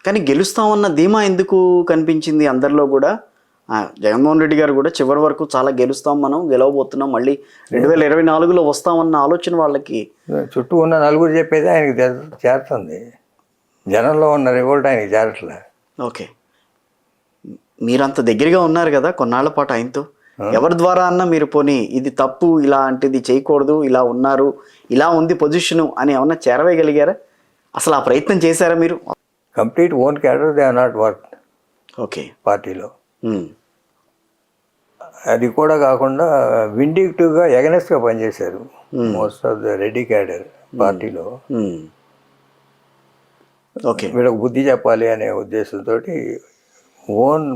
కానీ గెలుస్తామన్న ధీమా ఎందుకు కనిపించింది అందరిలో కూడా? జగన్మోహన్ రెడ్డి గారు కూడా చివరి వరకు చాలా గెలుస్తాం, మనం గెలవబోతున్నాం, మళ్ళీ 2024లో వస్తామన్న ఆలోచన వాళ్ళకి. చుట్టూ ఉన్న నలుగురు చెప్పేది ఆయనకి చేరుతుంది, జనంలో ఉన్న రివోల్ట్ ఆయనకి చేరట్లే. ఓకే, మీరంత దగ్గరగా ఉన్నారు కదా కొన్నాళ్ల పాటు ఆయనతో, ఎవరి ద్వారా అన్న మీరు పోనీ ఇది తప్పు, ఇలాంటిది చేయకూడదు, ఇలా ఉన్నారు, ఇలా ఉంది పొజిషను అని ఏమన్నా చేరవేయగలిగారా? అసలు ఆ ప్రయత్నం చేశారా మీరు? Complete own cadre they are not work. Okay, పార్టీలో అది కూడా కాకుండా విండిక్టివ్గా ఎగనెస్ట్గా పనిచేశారు most of the Reddy cadre పార్టీలో. ఓకే, వీళ్ళకి బుద్ధి చెప్పాలి అనే ఉద్దేశంతో ఓన్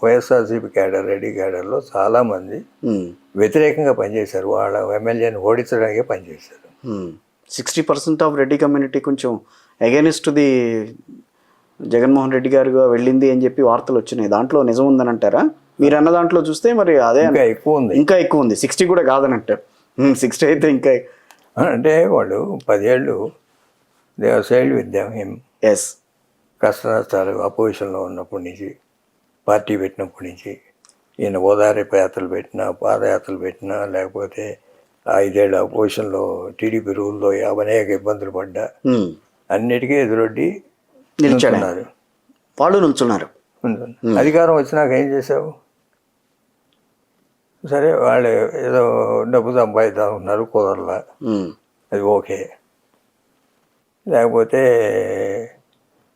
వైఎస్ఆర్సీపీ క్యాడర్, రెడ్డి క్యాడర్లో చాలామంది వ్యతిరేకంగా పనిచేశారు, వాళ్ళ ఎమ్మెల్యేని ఓడించడానికే పనిచేశారు. 60% ఆఫ్ రెడ్డి కమ్యూనిటీ కొంచెం అగైనిస్ట్ ది జగన్మోహన్ రెడ్డి గారుగా వెళ్ళింది అని చెప్పి వార్తలు వచ్చినాయి. దాంట్లో నిజం ఉందని అంటారా? మీరు అన్న దాంట్లో చూస్తే మరి అదే ఇంకా ఎక్కువ ఉంది. 60 కూడా కాదని అంటారు. 60 అయితే ఇంకా అంటే వాళ్ళు 10 ఏళ్ళు they side with them him. Yes, కష్ట నష్టాలు అపోజిషన్లో ఉన్నప్పటి నుంచి, పార్టీ పెట్టినప్పటి నుంచి, ఈయన ఓదార్పు యాత్రలు పెట్టినా, పాదయాత్రలు పెట్టినా, లేకపోతే 5 ఏళ్ళ అపోజిషన్లో టీడీపీ రూల్లో అనేక ఇబ్బందులు పడ్డా అన్నిటికీ ఎదురొడ్డి నిల్చున్నారు. వాళ్ళు నిల్చున్నారు. అధికారం వచ్చినాక ఏం చేసావు? సరే, వాళ్ళు ఏదో డబ్బు సంపాదిద్దాం ఉన్నారు, కుదరలా, అది ఓకే. లేకపోతే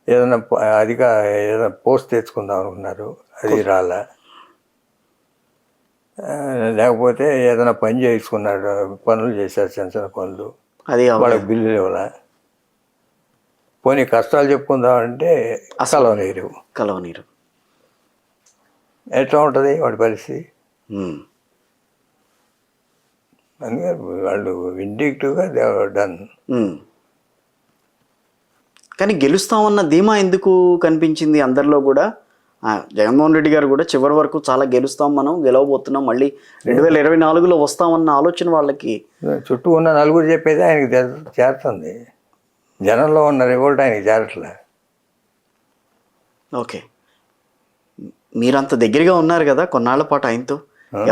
ఏదైనా ఏదైనా పోస్ట్ తెచ్చుకుందాం అనుకున్నారు, అది రాలా. లేకపోతే ఏదైనా పని చేసుకున్నాడు, పనులు చేశారు, చిన్న చిన్న పనులు, అది వాళ్ళకి బిల్లులు ఇవ్వాల. పోనీ కష్టాలు చెప్పుకుందామంటే కలవనీరు. ఎట్లా ఉంటుంది వాడి పరిస్థితి? అందుకే వాళ్ళు విండిక్టివ్గా దే ఆర్ డన్. కానీ గెలుస్తామన్న ధీమా ఎందుకు కనిపించింది అందరిలో కూడా? జగన్మోహన్ రెడ్డి గారు కూడా చివరి వరకు చాలా గెలుస్తాం, మనం గెలవబోతున్నాం, మళ్ళీ 2024లో వస్తామన్న ఆలోచన వాళ్ళకి. చుట్టూ ఉన్న నలుగురు చెప్పేది ఆయనకి చేరుతుంది, జనంలో ఉన్న రివోల్ట్ ఆయనకి చేరట్లే. ఓకే, మీరంత దగ్గరగా ఉన్నారు కదా కొన్నాళ్ల పాటు ఆయనతో,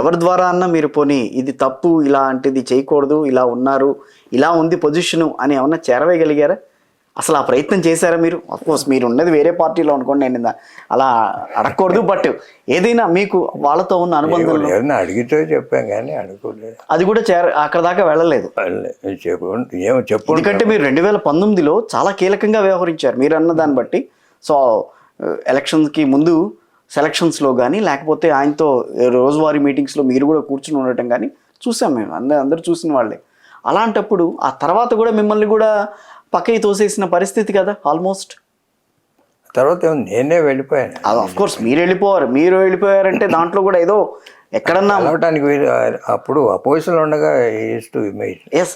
ఎవరి ద్వారా అన్న మీరు పోనీ ఇది తప్పు, ఇలాంటిది చేయకూడదు, ఇలా ఉన్నారు, ఇలా ఉంది పొజిషను అని ఏమన్నా చేరవేయగలిగారా? అసలు ఆ ప్రయత్నం చేశారా మీరు? అఫ్కోర్స్ మీరు ఉన్నది వేరే పార్టీలో అనుకోండి, నేను అలా అడగకూడదు, బట్ ఏదైనా మీకు వాళ్ళతో ఉన్న అనుబంధం అడిగితే చెప్పాం కానీ అడగలేదు, అది కూడా అక్కడ దాకా వెళ్ళలేదు. ఎందుకంటే మీరు 2019లో చాలా కీలకంగా వ్యవహరించారు మీరు అన్న దాన్ని బట్టి. సో ఎలక్షన్స్కి ముందు సెలక్షన్స్లో కానీ, లేకపోతే ఆయనతో రోజువారీ మీటింగ్స్లో మీరు కూడా కూర్చుని ఉండటం కానీ చూసాం మేము, అందరూ చూసిన వాళ్ళే. అలాంటప్పుడు ఆ తర్వాత కూడా మిమ్మల్ని కూడా పక్కకి తోసేసిన పరిస్థితి కదా ఆల్మోస్ట్. తర్వాత నేనే వెళ్ళిపోయాను. అఫ్కోర్స్ మీరు వెళ్ళిపోయారంటే దాంట్లో కూడా ఏదో ఎక్కడన్నా వెళ్ళటానికి అప్పుడు అపోజిషన్లో ఉండగా ఎస్,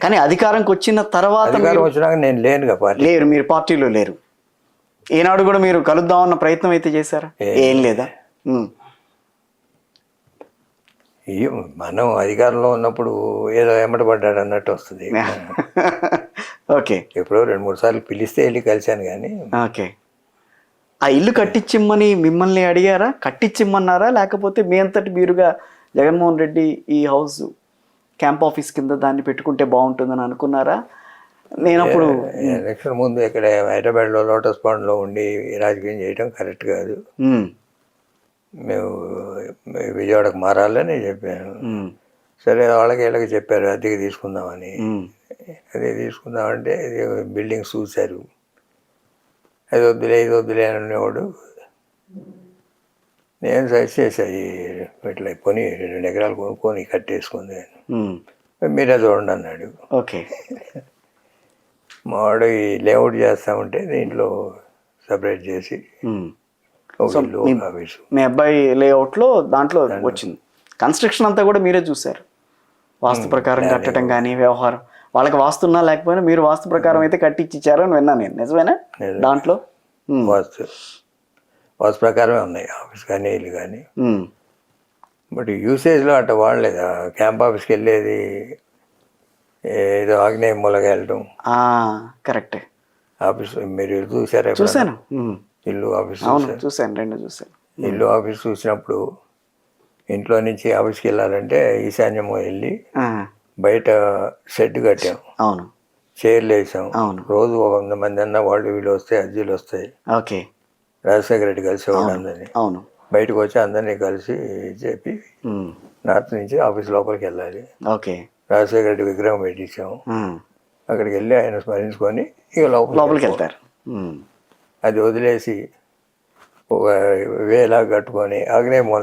కానీ అధికారంకి వచ్చిన తర్వాత వచ్చినాక నేను లేనుగా, పార్టీ లేరు, మీరు పార్టీలో లేరు. ఏనాడు కూడా మీరు కలుద్దామన్న ప్రయత్నం అయితే చేశారా? ఏం లేదా? మనం అధికారంలో ఉన్నప్పుడు ఏదో ఎమ్మటపడ్డాడు అన్నట్టు వస్తుంది. ఓకే, ఎప్పుడో 2-3 సార్లు పిలిస్తే వెళ్ళి కలిశాను కానీ. ఓకే, ఆ ఇల్లు కట్టించిమ్మని మిమ్మల్ని అడిగారా? కట్టించిమ్మన్నారా? లేకపోతే మీ అంతటి మీరుగా జగన్మోహన్ రెడ్డి ఈ హౌస్ క్యాంప్ ఆఫీస్ కింద దాన్ని పెట్టుకుంటే బాగుంటుందని అనుకున్నారా? నేనప్పుడు ఎలక్షన్ ముందు ఇక్కడ హైదరాబాద్లో లోటస్ పాండ్లో ఉండి రాజకీయం చేయడం కరెక్ట్ కాదు, మేము విజయవాడకు మారాలని చెప్పాను. సరే, వాళ్ళకి వీళ్ళకి చెప్పారు అద్దెకి తీసుకుందామని. అదే తీసుకుందామంటే బిల్డింగ్స్ చూశారు, అది వద్దులే అని అనేవాడు. నేను సజెస్ట్ చేశాను, ఇట్లా కొని 2 ఎకరాలు కొనుక్కొని కట్టేసుకుంది, మీరే చూడండి అన్నాడు. ఓకే, మావాడు ఈ లేఅవుట్ చేస్తామంటే దీంట్లో సపరేట్ చేసి మీ అబ్బాయి లేఅవుట్లో దాంట్లో వచ్చింది. కన్స్ట్రక్షన్ అంతా కూడా మీరే చూశారు, వాస్తు ప్రకారం కట్టడం కానీ వ్యవహారం. వాళ్ళకి వాస్తున్నా లేకపోయినా మీరు వాస్తు ప్రకారం అయితే కట్టించారు అని విన్నా నేను, నిజమేనా? దాంట్లో వాస్తు ప్రకారమే ఉన్నాయి ఆఫీస్ కానీ ఇల్లు కానీ. బట్ యూసేజ్లో అట్లా వాడలేదు. క్యాంప్ ఆఫీస్కి వెళ్ళేది ఏదో ఆగ్నేయ మూలగా వెళ్ళడం. కరెక్టే. ఆఫీస్ మీరు చూసారా? చూశాను. ఇల్లు ఆఫీస్ అవును చూశాను. చూశాను, రెండు చూశాను. ఇల్లు ఆఫీస్ చూసినప్పుడు ఇంట్లో నుంచి ఆఫీస్కి వెళ్ళాలంటే ఈశాన్యము వెళ్ళి ఆ, బయట షెడ్ కట్టాం, అవును చైర్లు వేసాం. అవును. రోజు 100 మంది అన్న వాళ్ళు వీళ్ళు వస్తాయి, అర్జీలు వస్తాయి. ఓకే. రాజశేఖర రెడ్డి కలిసేవాడు అవును అందరినీ. అవును. బయటకు వచ్చి అందరినీ కలిసి చెప్పి ఉమ్, నార్త్ నుంచి ఆఫీస్ లోపలికి వెళ్ళాలి. ఓకే. రాజశేఖర రెడ్డి విగ్రహం పెట్టించాం. ఉమ్, అక్కడికి వెళ్ళి ఆయన స్మరించుకొని ఇక లోపలికి లోపలికి వెళ్తారు. ఉమ్, అది వదిలేసి ఒక వేలా కట్టుకొని ఆగ్నేయ మూల